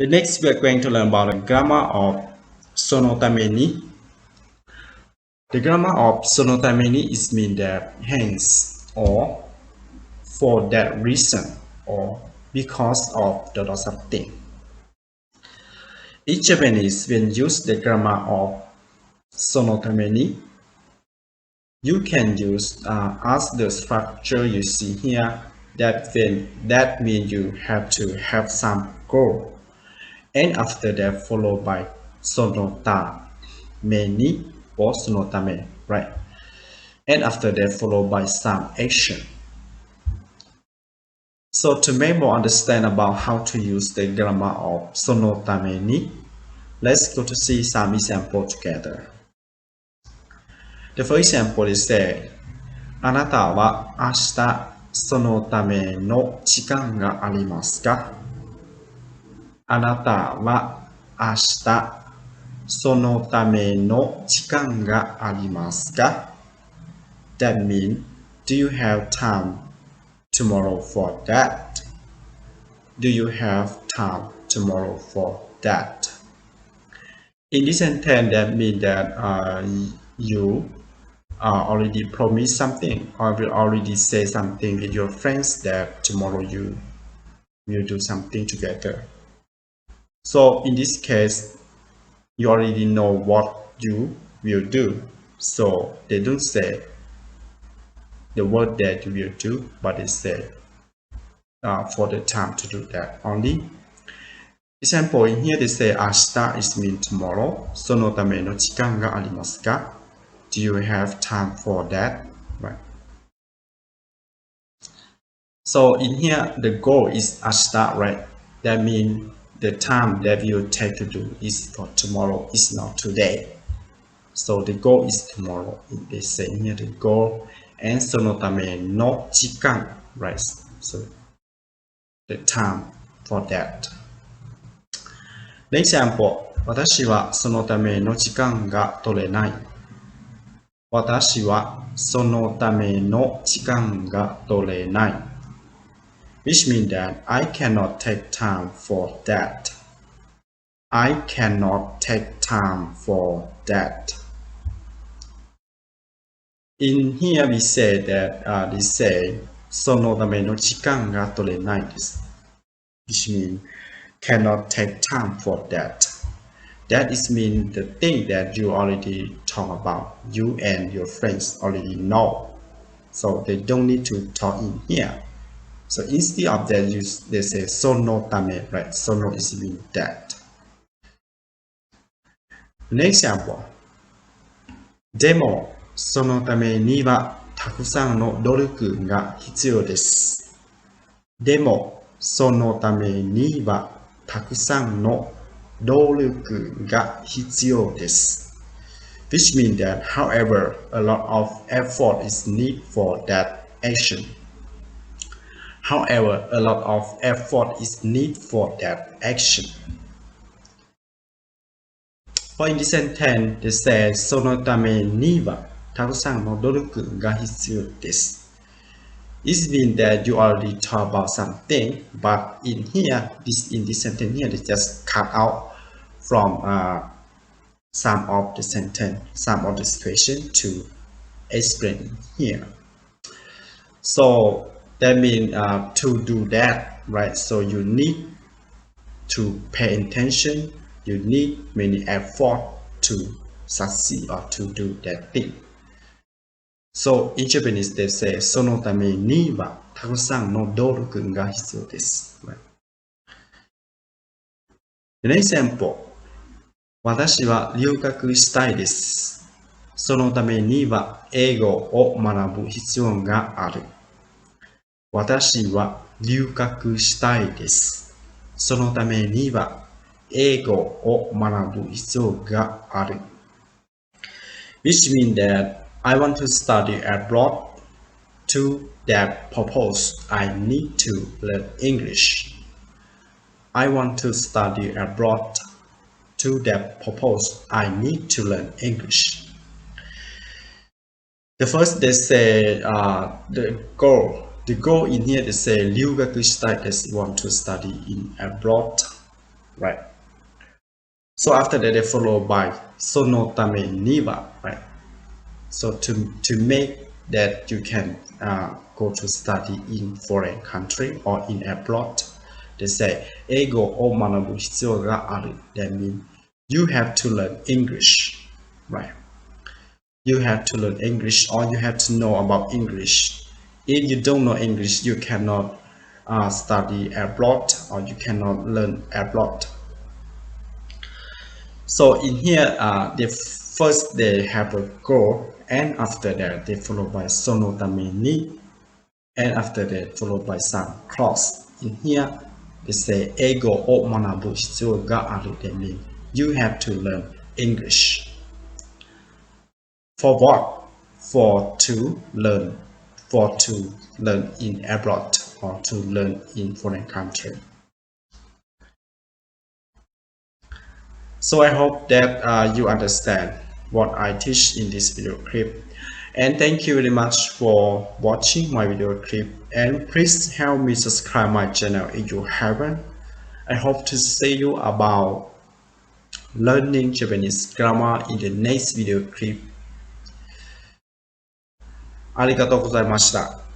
Next, we are going to learn about the grammar of SONOTAME. The grammar of SONOTAME is mean that hence or for that reason or because of the something. In Japanese, when use the grammar of SONOTAME, you can use as the structure you see here. That means you have to have some goal, and after that followed by SONOTAME or SONOTAME, right? And after that followed by some action. So to make more understand about how to use the grammar of SONOTAME, let's go to see some example together. The first example is that あなたは明日そのための時間がありますか？あなたは明日そのための時間がありますか？ That means, do you have time tomorrow for that? Do you have time tomorrow for that? In this sentence, that means that you already promised something or will already say something with your friends that tomorrow you will do something together. So in this case, you already know what you will do. So they don't say the word that you will do, but they say for the time to do that only. Example in here they say 明日 is mean tomorrow. そのための時間がありますか? Do you have time for that? Right. So in here the goal is 明日, right? That means the time that you take to do is for tomorrow, is not today. So the goal is tomorrow. They say in here the goal and そのための時間, right? So the time for that. Example, 私はそのための時間が取れない。私はそのための時間が取れない。Which means that I cannot take time for that. I cannot take time for that. In here we say that they say そのための時間が取れないです。Which means cannot take time for that. That is mean the thing that you already talk about, you and your friends already know. So they don't need to talk in here. So instead of that, they say SONOTAME, right? Sono is mean that. Next example. でも、そのためにはたくさんの努力が必要です。でも、そのためにはたくさんの努力が必要です。Which means that, however, a lot of effort is needed for that action. However, a lot of effort is needed for that action. For in this sentence, they say そのためにはたくさんの努力が必要です。It means that you already talk about something, but in this sentence here, they just cut out from some of the sentence, some of the situation to explain here. So that means to do that, right? So you need to pay attention. You need many effort to succeed or to do that thing. So in Japanese they say そのためにはたくさんの努力が必要です。Right? The next example. 私は留学したいです。そのためには英語を学ぶ必要がある。私は留学したいです。そのためには英語を学ぶ必要がある。Which means that I want to study abroad. To that purpose, I need to learn English. I want to study abroad. To that purpose, I need to learn English. The first they say the goal. The goal in here they say 留学したいです. Want to study in abroad. right? So after that, they follow by SONOTAME NIWA, right? So to make that you can go to study in foreign country or in abroad, they say ego o manabu hitsuyo ga aru. That means you have to learn English, right? You have to learn English or you have to know about English. If you don't know English, you cannot study abroad or you cannot learn abroad. So in here, first they have a goal, and after that they follow by SONOTAME ni, and after that followed by some clause. In here, they say ego o manabu hitsuyo ga aru. That means you have to learn English. For what? For to learn in abroad or to learn in foreign country. So I hope that you understand what I teach in this video clip, and thank you very much for watching my video clip, and please help me subscribe my channel if you haven't. I hope to see you about learning Japanese grammar in the next video clip. ありがとうございました。